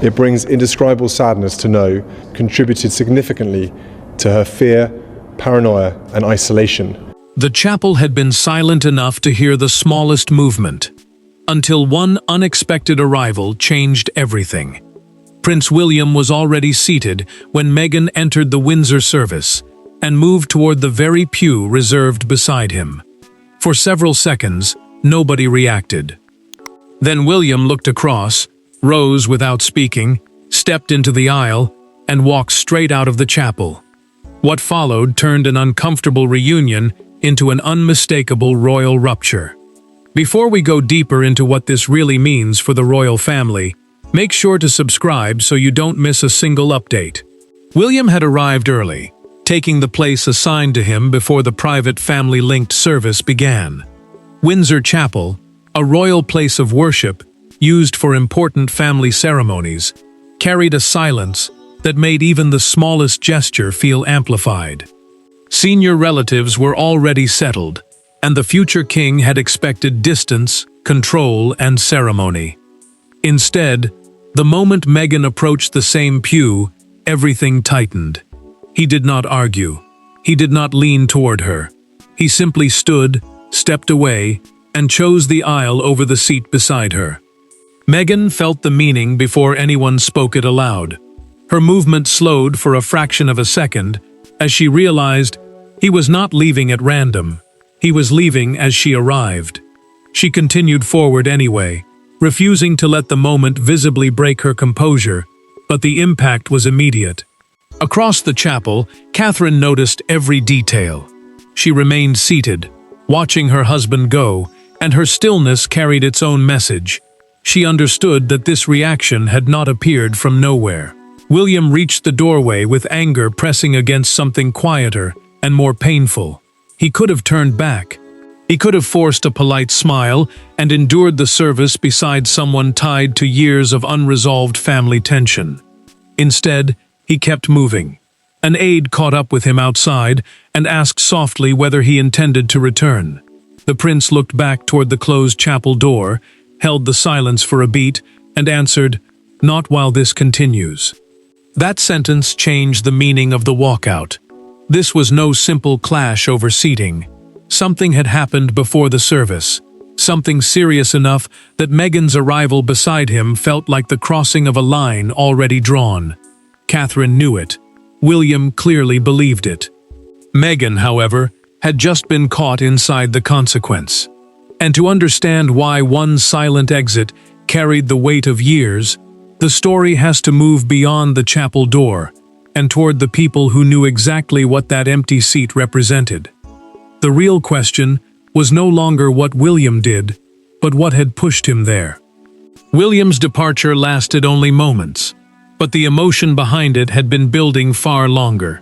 It brings indescribable sadness to know contributed significantly to her fear, paranoia, and isolation. The chapel had been silent enough to hear the smallest movement, until one unexpected arrival changed everything. Prince William was already seated when Meghan entered the Windsor service and moved toward the very pew reserved beside him. For several seconds, nobody reacted. Then William looked across, rose without speaking, stepped into the aisle, and walked straight out of the chapel. What followed turned an uncomfortable reunion into an unmistakable royal rupture. Before we go deeper into what this really means for the royal family, make sure to subscribe so you don't miss a single update. William had arrived early, taking the place assigned to him before the private family-linked service began. Windsor Chapel, a royal place of worship used for important family ceremonies, carried a silence that made even the smallest gesture feel amplified. Senior relatives were already settled, and the future king had expected distance, control, and ceremony. Instead, the moment Meghan approached the same pew, everything tightened. He did not argue. He did not lean toward her. He simply stood, stepped away, and chose the aisle over the seat beside her. Meghan felt the meaning before anyone spoke it aloud. Her movement slowed for a fraction of a second as she realized he was not leaving at random. He was leaving as she arrived. She continued forward anyway, refusing to let the moment visibly break her composure, but the impact was immediate. Across the chapel, Catherine noticed every detail. She remained seated, watching her husband go, and her stillness carried its own message. She understood that this reaction had not appeared from nowhere. William reached the doorway with anger pressing against something quieter and more painful. He could have turned back. He could have forced a polite smile and endured the service beside someone tied to years of unresolved family tension. Instead, he kept moving. An aide caught up with him outside and asked softly whether he intended to return. The prince looked back toward the closed chapel door, held the silence for a beat, and answered, "Not while this continues." That sentence changed the meaning of the walkout. This was no simple clash over seating. Something had happened before the service, something serious enough that Meghan's arrival beside him felt like the crossing of a line already drawn. Catherine knew it. William clearly believed it. Meghan, however, had just been caught inside the consequence. And to understand why one silent exit carried the weight of years, the story has to move beyond the chapel door and toward the people who knew exactly what that empty seat represented. The real question was no longer what William did, but what had pushed him there. William's departure lasted only moments, but the emotion behind it had been building far longer.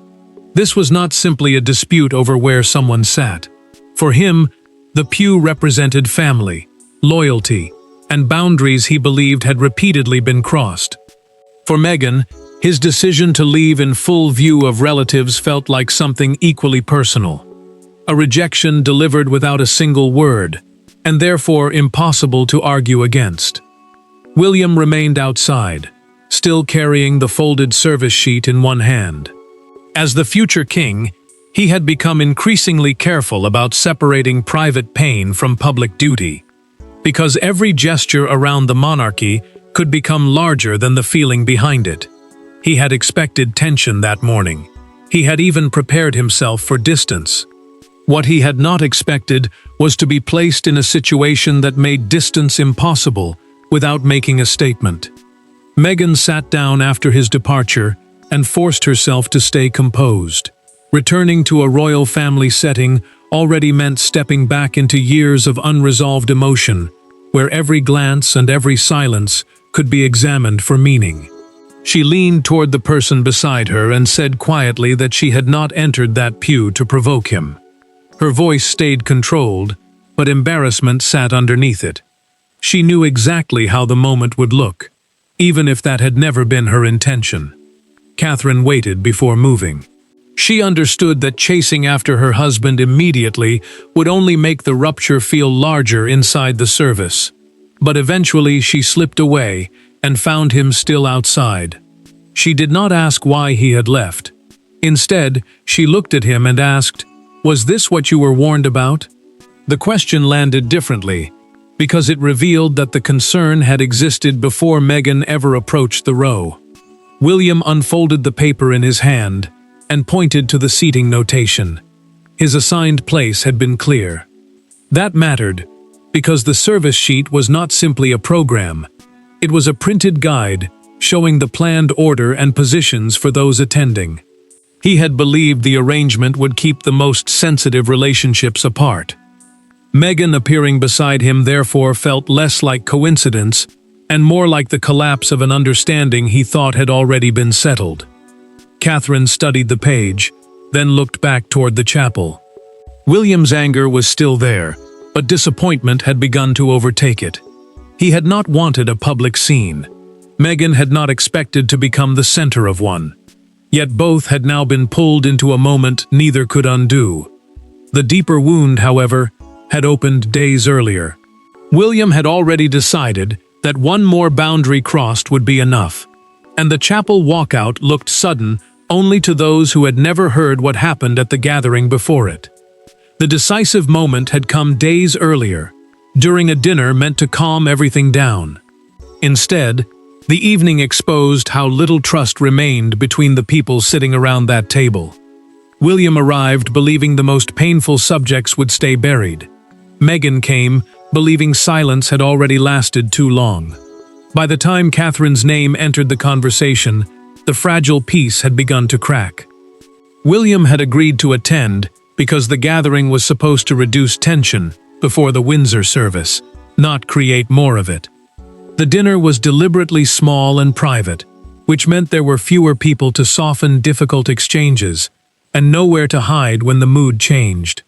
This was not simply a dispute over where someone sat. For him, the pew represented family, loyalty, and boundaries he believed had repeatedly been crossed. For Meghan, his decision to leave in full view of relatives felt like something equally personal. A rejection delivered without a single word, and therefore impossible to argue against. William remained outside, still carrying the folded service sheet in one hand. As the future king, he had become increasingly careful about separating private pain from public duty, because every gesture around the monarchy could become larger than the feeling behind it. He had expected tension that morning. He had even prepared himself for distance. What he had not expected was to be placed in a situation that made distance impossible without making a statement. Meghan sat down after his departure and forced herself to stay composed. Returning to a royal family setting already meant stepping back into years of unresolved emotion, where every glance and every silence could be examined for meaning. She leaned toward the person beside her and said quietly that she had not entered that pew to provoke him. Her voice stayed controlled, but embarrassment sat underneath it. She knew exactly how the moment would look, even if that had never been her intention. Catherine waited before moving. She understood that chasing after her husband immediately would only make the rupture feel larger inside the service. But eventually she slipped away and found him still outside. She did not ask why he had left. Instead, she looked at him and asked, "Was this what you were warned about?" The question landed differently, because it revealed that the concern had existed before Meghan ever approached the row. William unfolded the paper in his hand and pointed to the seating notation. His assigned place had been clear. That mattered, because the service sheet was not simply a program. It was a printed guide showing the planned order and positions for those attending. He had believed the arrangement would keep the most sensitive relationships apart. Meghan appearing beside him therefore felt less like coincidence and more like the collapse of an understanding he thought had already been settled. Catherine studied the page, then looked back toward the chapel. William's anger was still there, but disappointment had begun to overtake it. He had not wanted a public scene. Meghan had not expected to become the center of one. Yet both had now been pulled into a moment neither could undo. The deeper wound, however, had opened days earlier. William had already decided that one more boundary crossed would be enough, and the chapel walkout looked sudden only to those who had never heard what happened at the gathering before it. The decisive moment had come days earlier, during a dinner meant to calm everything down. Instead, the evening exposed how little trust remained between the people sitting around that table. William arrived believing the most painful subjects would stay buried. Meghan came, believing silence had already lasted too long. By the time Catherine's name entered the conversation, the fragile peace had begun to crack. William had agreed to attend because the gathering was supposed to reduce tension before the Windsor service, not create more of it. The dinner was deliberately small and private, which meant there were fewer people to soften difficult exchanges, and nowhere to hide when the mood changed.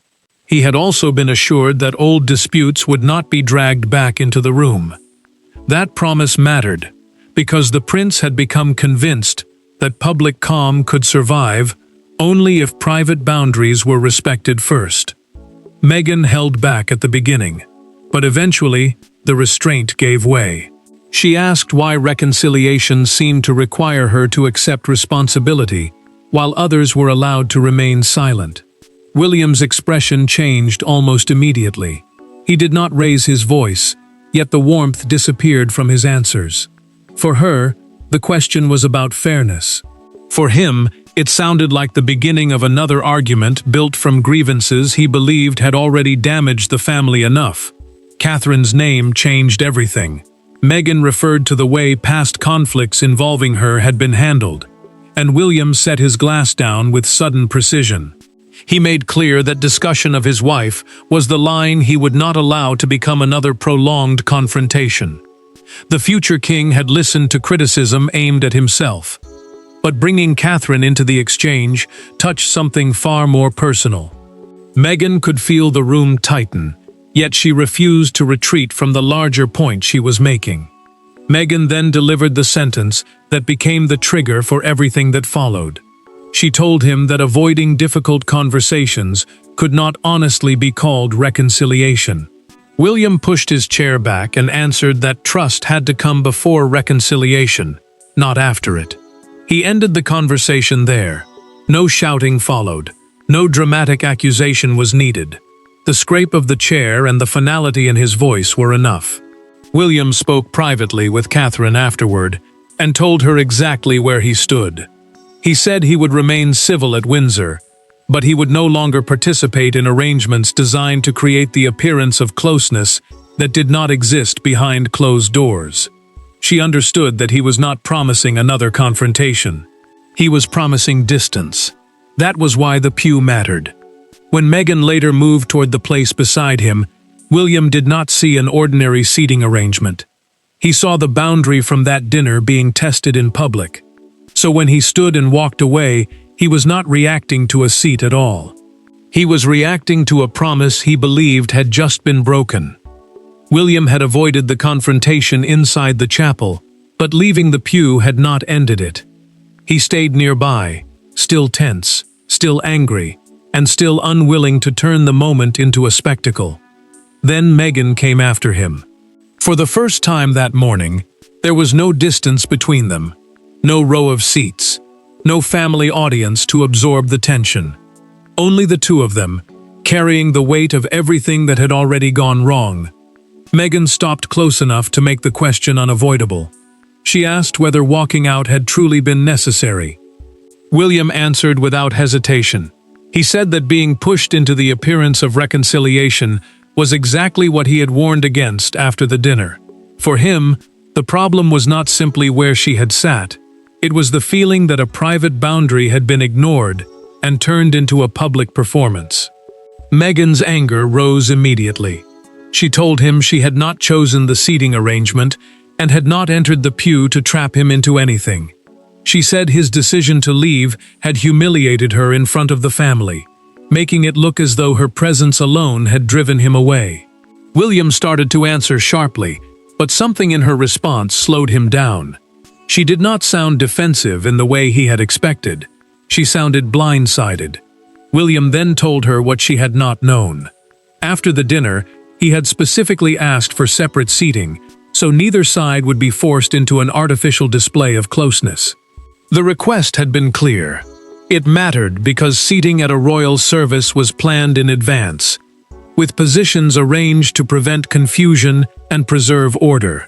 He had also been assured that old disputes would not be dragged back into the room. That promise mattered, because the prince had become convinced that public calm could survive only if private boundaries were respected first. Meghan held back at the beginning, but eventually the restraint gave way. She asked why reconciliation seemed to require her to accept responsibility, while others were allowed to remain silent. William's expression changed almost immediately. He did not raise his voice, yet the warmth disappeared from his answers. For her, the question was about fairness. For him, it sounded like the beginning of another argument built from grievances he believed had already damaged the family enough. Catherine's name changed everything. Meghan referred to the way past conflicts involving her had been handled, and William set his glass down with sudden precision. He made clear that discussion of his wife was the line he would not allow to become another prolonged confrontation. The future king had listened to criticism aimed at himself, but bringing Catherine into the exchange touched something far more personal. Meghan could feel the room tighten, yet she refused to retreat from the larger point she was making. Meghan then delivered the sentence that became the trigger for everything that followed. She told him that avoiding difficult conversations could not honestly be called reconciliation. William pushed his chair back and answered that trust had to come before reconciliation, not after it. He ended the conversation there. No shouting followed. No dramatic accusation was needed. The scrape of the chair and the finality in his voice were enough. William spoke privately with Catherine afterward and told her exactly where he stood. He said he would remain civil at Windsor, but he would no longer participate in arrangements designed to create the appearance of closeness that did not exist behind closed doors. She understood that he was not promising another confrontation. He was promising distance. That was why the pew mattered. When Meghan later moved toward the place beside him, William did not see an ordinary seating arrangement. He saw the boundary from that dinner being tested in public. So when he stood and walked away, he was not reacting to a seat at all. He was reacting to a promise he believed had just been broken. William had avoided the confrontation inside the chapel, but leaving the pew had not ended it. He stayed nearby, still tense, still angry, and still unwilling to turn the moment into a spectacle. Then Meghan came after him. For the first time that morning, There was no distance between them, no row of seats, no family audience to absorb the tension. Only the two of them, carrying the weight of everything that had already gone wrong. Meghan stopped close enough to make the question unavoidable. She asked whether walking out had truly been necessary. William answered without hesitation. He said that being pushed into the appearance of reconciliation was exactly what he had warned against after the dinner. For him, the problem was not simply where she had sat. It was the feeling that a private boundary had been ignored and turned into a public performance. Meghan's anger rose immediately. She told him she had not chosen the seating arrangement and had not entered the pew to trap him into anything. She said his decision to leave had humiliated her in front of the family, making it look as though her presence alone had driven him away. William started to answer sharply, but something in her response slowed him down. She did not sound defensive in the way he had expected. She sounded blindsided. William then told her what she had not known. After the dinner, he had specifically asked for separate seating, so neither side would be forced into an artificial display of closeness. The request had been clear. It mattered because seating at a royal service was planned in advance, with positions arranged to prevent confusion and preserve order.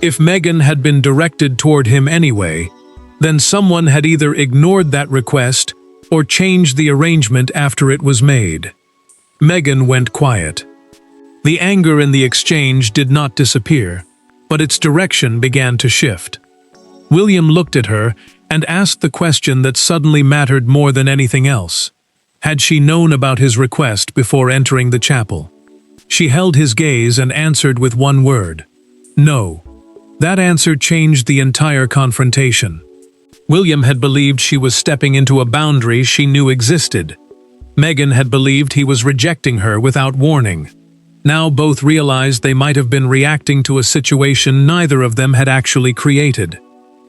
If Meghan had been directed toward him anyway, then someone had either ignored that request or changed the arrangement after it was made. Meghan went quiet. The anger in the exchange did not disappear, but its direction began to shift. William looked at her and asked the question that suddenly mattered more than anything else. Had she known about his request before entering the chapel? She held his gaze and answered with one word: no. That answer changed the entire confrontation. William had believed she was stepping into a boundary she knew existed. Meghan had believed he was rejecting her without warning. Now both realized they might have been reacting to a situation neither of them had actually created.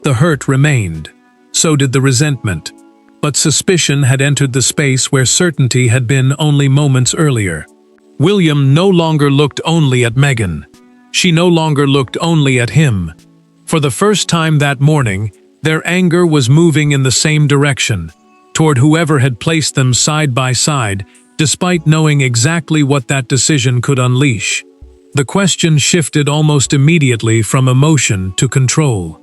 The hurt remained. So did the resentment. But suspicion had entered the space where certainty had been only moments earlier. William no longer looked only at Meghan. She no longer looked only at him. For the first time that morning, their anger was moving in the same direction, toward whoever had placed them side by side, despite knowing exactly what that decision could unleash. The question shifted almost immediately from emotion to control.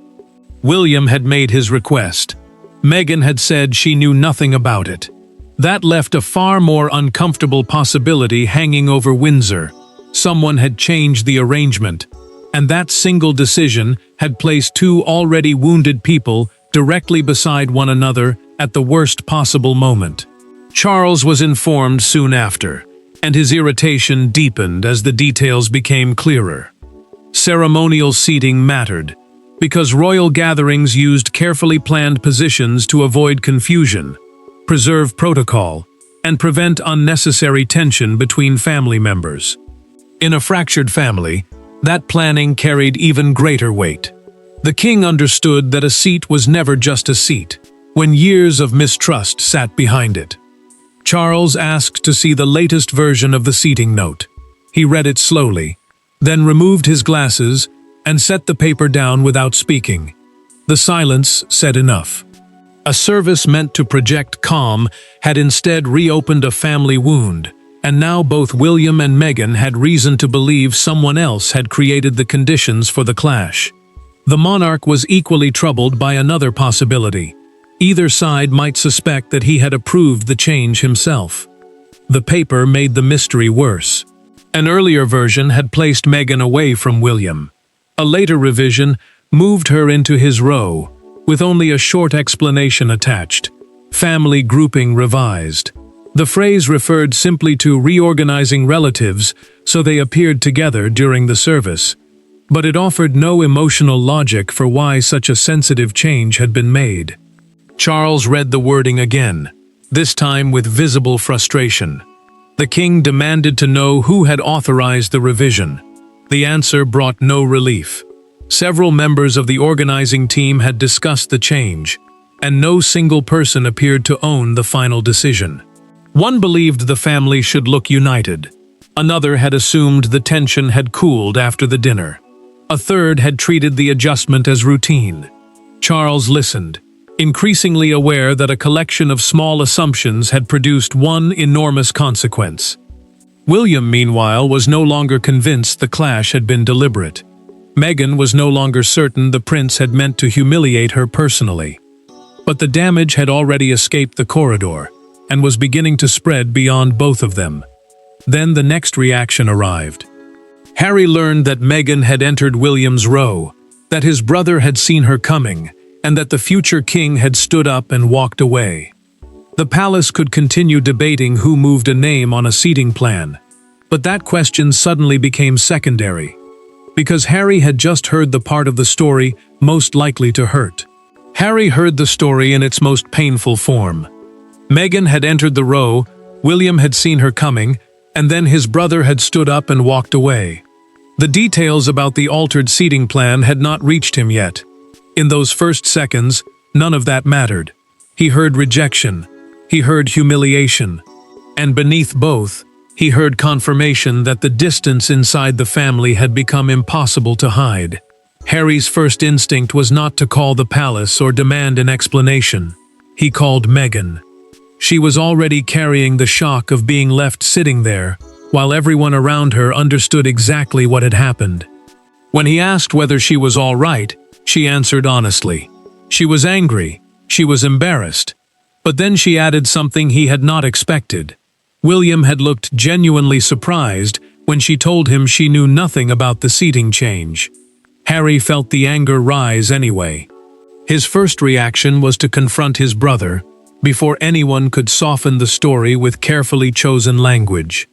William had made his request. Meghan had said she knew nothing about it. That left a far more uncomfortable possibility hanging over Windsor. Someone had changed the arrangement, and that single decision had placed two already wounded people directly beside one another at the worst possible moment. Charles was informed soon after, and his irritation deepened as the details became clearer. Ceremonial seating mattered, because royal gatherings used carefully planned positions to avoid confusion, preserve protocol, and prevent unnecessary tension between family members. In a fractured family, that planning carried even greater weight. The king understood that a seat was never just a seat, when years of mistrust sat behind it. Charles asked to see the latest version of the seating note. He read it slowly, then removed his glasses and set the paper down without speaking. The silence said enough. A service meant to project calm had instead reopened a family wound, and now both William and Meghan had reason to believe someone else had created the conditions for the clash. The monarch was equally troubled by another possibility. Either side might suspect that he had approved the change himself. The paper made the mystery worse. An earlier version had placed Meghan away from William. A later revision moved her into his row, with only a short explanation attached. Family grouping revised. The phrase referred simply to reorganizing relatives so they appeared together during the service, but it offered no emotional logic for why such a sensitive change had been made. Charles read the wording again, this time with visible frustration. The king demanded to know who had authorized the revision. The answer brought no relief. Several members of the organizing team had discussed the change, and no single person appeared to own the final decision. One believed the family should look united. Another had assumed the tension had cooled after the dinner. A third had treated the adjustment as routine. Charles listened, increasingly aware that a collection of small assumptions had produced one enormous consequence. William, meanwhile, was no longer convinced the clash had been deliberate. Meghan was no longer certain the prince had meant to humiliate her personally. But the damage had already escaped the corridor, and was beginning to spread beyond both of them. Then the next reaction arrived. Harry learned that Meghan had entered William's row, that his brother had seen her coming, and that the future king had stood up and walked away. The palace could continue debating who moved a name on a seating plan, but that question suddenly became secondary, because Harry had just heard the part of the story most likely to hurt. Harry heard the story in its most painful form. Meghan had entered the row, William had seen her coming, and then his brother had stood up and walked away. The details about the altered seating plan had not reached him yet. In those first seconds, none of that mattered. He heard rejection. He heard humiliation. And beneath both, he heard confirmation that the distance inside the family had become impossible to hide. Harry's first instinct was not to call the palace or demand an explanation. He called Meghan. She was already carrying the shock of being left sitting there, while everyone around her understood exactly what had happened. When he asked whether she was all right, she answered honestly. She was angry. She was embarrassed. But then she added something he had not expected. William had looked genuinely surprised when she told him she knew nothing about the seating change. Harry felt the anger rise anyway. His first reaction was to confront his brother, before anyone could soften the story with carefully chosen language.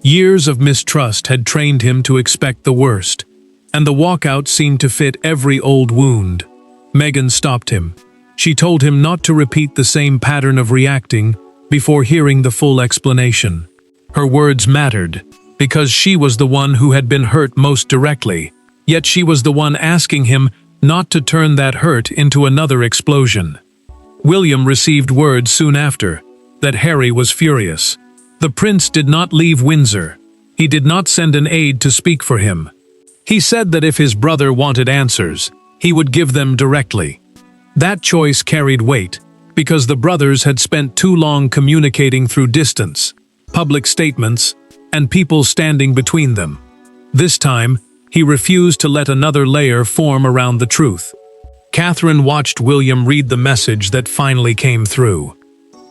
Years of mistrust had trained him to expect the worst, and the walkout seemed to fit every old wound. Meghan stopped him. She told him not to repeat the same pattern of reacting before hearing the full explanation. Her words mattered, because she was the one who had been hurt most directly, yet she was the one asking him not to turn that hurt into another explosion. William received word soon after that Harry was furious. The prince did not leave Windsor. He did not send an aide to speak for him. He said that if his brother wanted answers, he would give them directly. That choice carried weight, because the brothers had spent too long communicating through distance, public statements, and people standing between them. This time, he refused to let another layer form around the truth. Catherine watched William read the message that finally came through.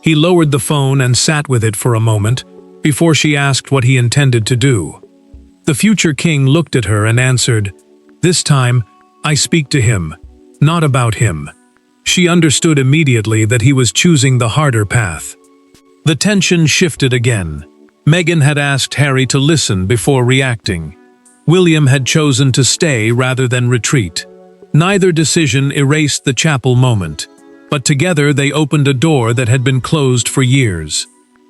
He lowered the phone and sat with it for a moment, before she asked what he intended to do. The future king looked at her and answered, "This time, I speak to him, not about him." She understood immediately that he was choosing the harder path. The tension shifted again. Meghan had asked Harry to listen before reacting. William had chosen to stay rather than retreat. Neither decision erased the chapel moment, but together they opened a door that had been closed for years.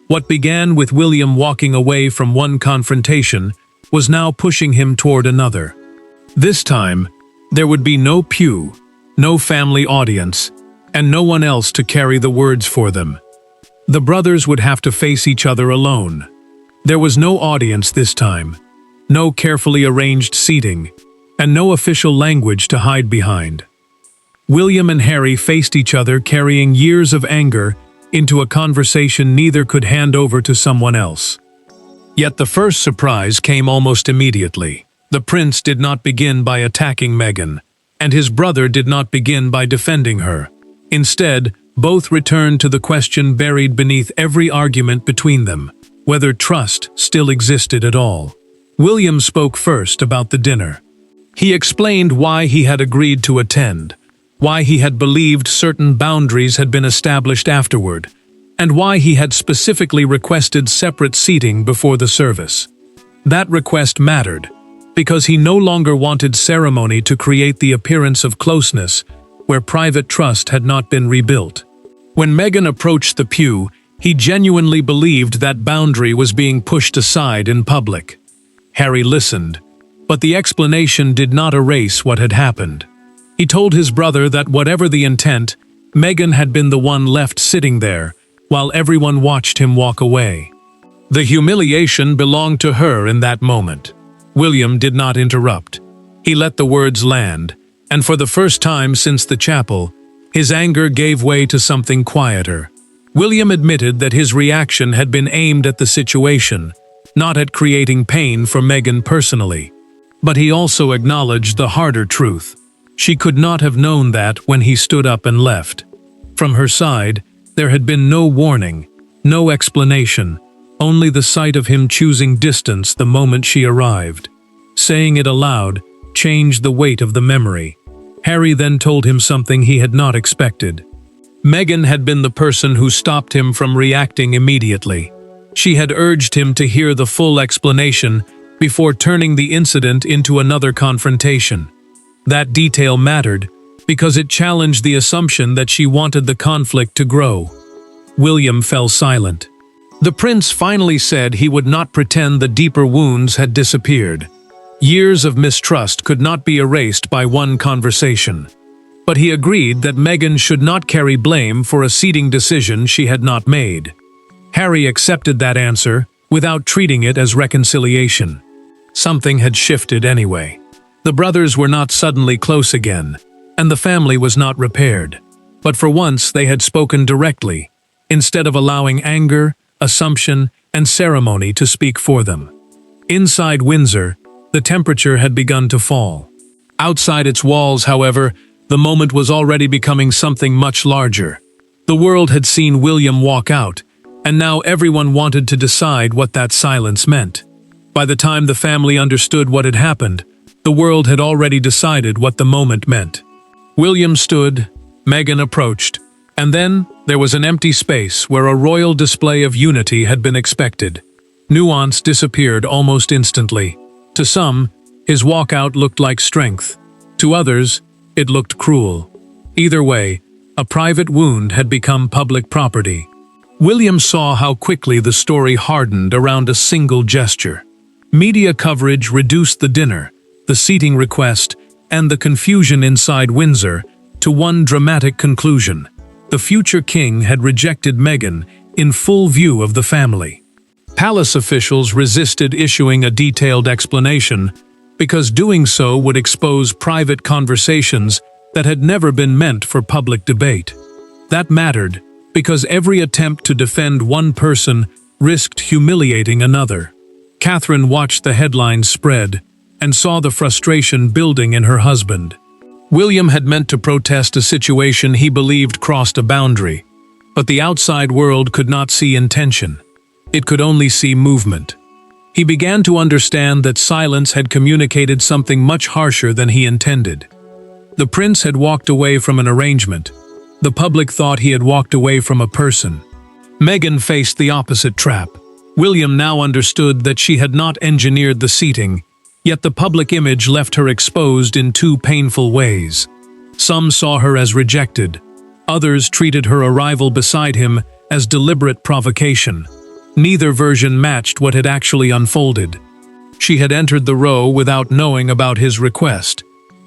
What began with William walking away from one confrontation was now pushing him toward another. This time, there would be no pew, no family audience, and no one else to carry the words for them. The brothers would have to face each other alone. There was no audience this time, no carefully arranged seating, and no official language to hide behind. William and Harry faced each other carrying years of anger into a conversation neither could hand over to someone else. Yet the first surprise came almost immediately. The prince did not begin by attacking Meghan, and his brother did not begin by defending her. Instead, both returned to the question buried beneath every argument between them, whether trust still existed at all. William spoke first about the dinner. He explained why he had agreed to attend, why he had believed certain boundaries had been established afterward, and why he had specifically requested separate seating before the service. That request mattered, because he no longer wanted ceremony to create the appearance of closeness where private trust had not been rebuilt. When Meghan approached the pew, he genuinely believed that boundary was being pushed aside in public. Harry listened, but the explanation did not erase what had happened. He told his brother that whatever the intent, Meghan had been the one left sitting there, while everyone watched him walk away. The humiliation belonged to her in that moment. William did not interrupt. He let the words land, and for the first time since the chapel, his anger gave way to something quieter. William admitted that his reaction had been aimed at the situation, not at creating pain for Meghan personally. But he also acknowledged the harder truth. She could not have known that when he stood up and left. From her side, there had been no warning, no explanation, only the sight of him choosing distance the moment she arrived. Saying it aloud changed the weight of the memory. Harry then told him something he had not expected. Meghan had been the person who stopped him from reacting immediately. She had urged him to hear the full explanation before turning the incident into another confrontation. That detail mattered because it challenged the assumption that she wanted the conflict to grow. William fell silent. The prince finally said he would not pretend the deeper wounds had disappeared. Years of mistrust could not be erased by one conversation. But he agreed that Meghan should not carry blame for a seating decision she had not made. Harry accepted that answer without treating it as reconciliation. Something had shifted anyway. The brothers were not suddenly close again, and the family was not repaired. But for once they had spoken directly, instead of allowing anger, assumption, and ceremony to speak for them. Inside Windsor, the temperature had begun to fall. Outside its walls, however, the moment was already becoming something much larger. The world had seen William walk out, and now everyone wanted to decide what that silence meant. By the time the family understood what had happened, the world had already decided what the moment meant. William stood, Meghan approached, and then there was an empty space where a royal display of unity had been expected. Nuance disappeared almost instantly. To some, his walkout looked like strength. To others, it looked cruel. Either way, a private wound had become public property. William saw how quickly the story hardened around a single gesture. Media coverage reduced the dinner, the seating request, and the confusion inside Windsor to one dramatic conclusion. The future king had rejected Meghan in full view of the family. Palace officials resisted issuing a detailed explanation because doing so would expose private conversations that had never been meant for public debate. That mattered because every attempt to defend one person risked humiliating another. Catherine watched the headlines spread and saw the frustration building in her husband. William had meant to protest a situation he believed crossed a boundary, but the outside world could not see intention. It could only see movement. He began to understand that silence had communicated something much harsher than he intended. The prince had walked away from an arrangement. The public thought he had walked away from a person. Meghan faced the opposite trap. William now understood that she had not engineered the seating, yet the public image left her exposed in two painful ways. Some saw her as rejected. Others treated her arrival beside him as deliberate provocation. Neither version matched what had actually unfolded. She had entered the row without knowing about his request.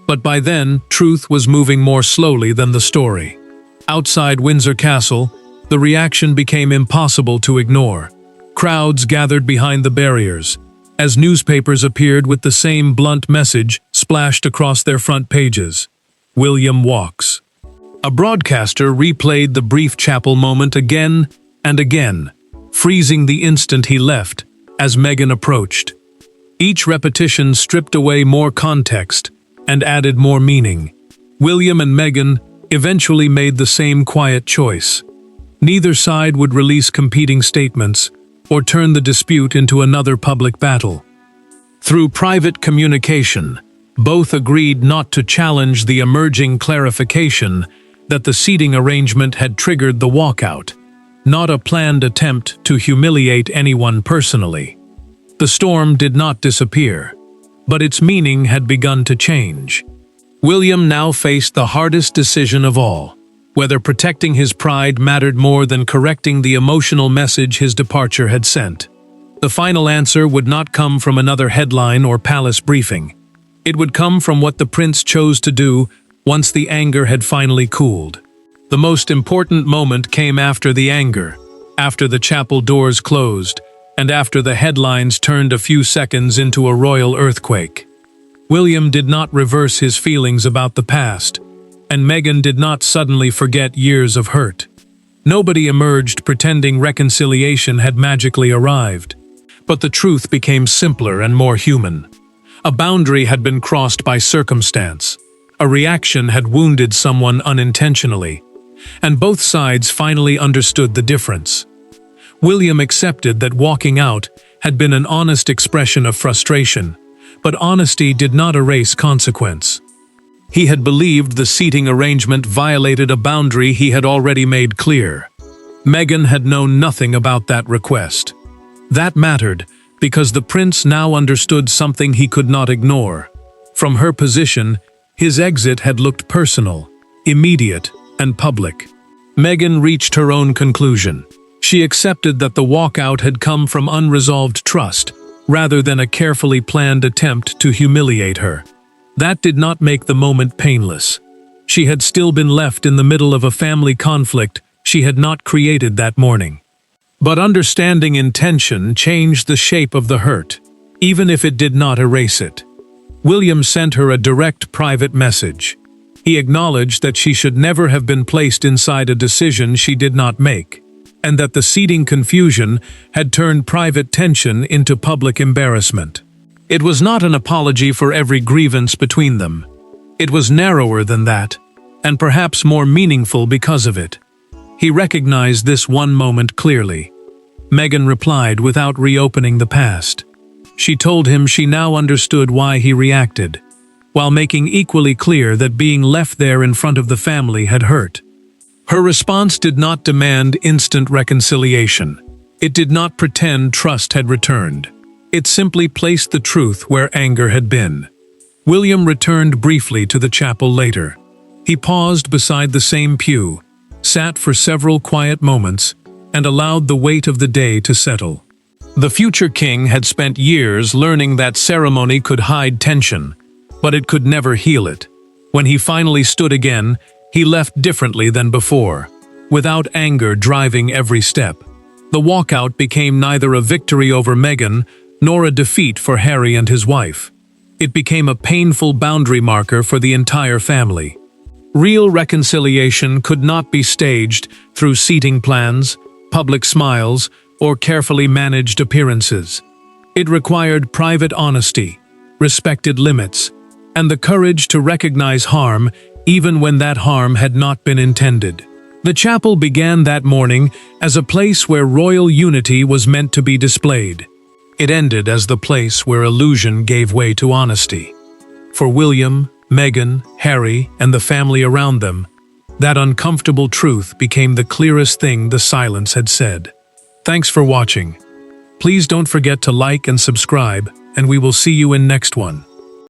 But by then, truth was moving more slowly than the story. Outside Windsor Castle, the reaction became impossible to ignore. Crowds gathered behind the barriers, as newspapers appeared with the same blunt message splashed across their front pages. William walks. A broadcaster replayed the brief chapel moment again and again, freezing the instant he left as Meghan approached. Each repetition stripped away more context and added more meaning. William and Meghan eventually made the same quiet choice. Neither side would release competing statements or turn the dispute into another public battle. Through private communication, both agreed not to challenge the emerging clarification that the seating arrangement had triggered the walkout, not a planned attempt to humiliate anyone personally. The storm did not disappear, but its meaning had begun to change. William now faced the hardest decision of all, whether protecting his pride mattered more than correcting the emotional message his departure had sent. The final answer would not come from another headline or palace briefing. It would come from what the prince chose to do once the anger had finally cooled. The most important moment came after the anger, after the chapel doors closed, and after the headlines turned a few seconds into a royal earthquake. William did not reverse his feelings about the past, and Meghan did not suddenly forget years of hurt. Nobody emerged pretending reconciliation had magically arrived. But the truth became simpler and more human. A boundary had been crossed by circumstance. A reaction had wounded someone unintentionally. And both sides finally understood the difference. William accepted that walking out had been an honest expression of frustration, but honesty did not erase consequence. He had believed the seating arrangement violated a boundary he had already made clear. Meghan had known nothing about that request. That mattered because the prince now understood something he could not ignore. From her position, his exit had looked personal, immediate, and public. Meghan reached her own conclusion. She accepted that the walkout had come from unresolved trust, rather than a carefully planned attempt to humiliate her. That did not make the moment painless. She had still been left in the middle of a family conflict she had not created that morning. But understanding intention changed the shape of the hurt, even if it did not erase it. William sent her a direct private message. He acknowledged that she should never have been placed inside a decision she did not make, and that the seating confusion had turned private tension into public embarrassment. It was not an apology for every grievance between them. It was narrower than that, and perhaps more meaningful because of it. He recognized this one moment clearly. Meghan replied without reopening the past. She told him she now understood why he reacted, while making equally clear that being left there in front of the family had hurt. Her response did not demand instant reconciliation. It did not pretend trust had returned. It simply placed the truth where anger had been. William returned briefly to the chapel later. He paused beside the same pew, sat for several quiet moments, and allowed the weight of the day to settle. The future king had spent years learning that ceremony could hide tension, but it could never heal it. When he finally stood again, he left differently than before, without anger driving every step. The walkout became neither a victory over Meghan nor a defeat for Harry and his wife. It became a painful boundary marker for the entire family. Real reconciliation could not be staged through seating plans, public smiles, or carefully managed appearances. It required private honesty, respected limits, and the courage to recognize harm even when that harm had not been intended. The chapel began that morning as a place where royal unity was meant to be displayed. It ended as the place where illusion gave way to honesty. For William, Meghan, Harry, and the family around them, that uncomfortable truth became the clearest thing the silence had said. Thanks for watching. Please don't forget to like and subscribe, and we will see you in next one.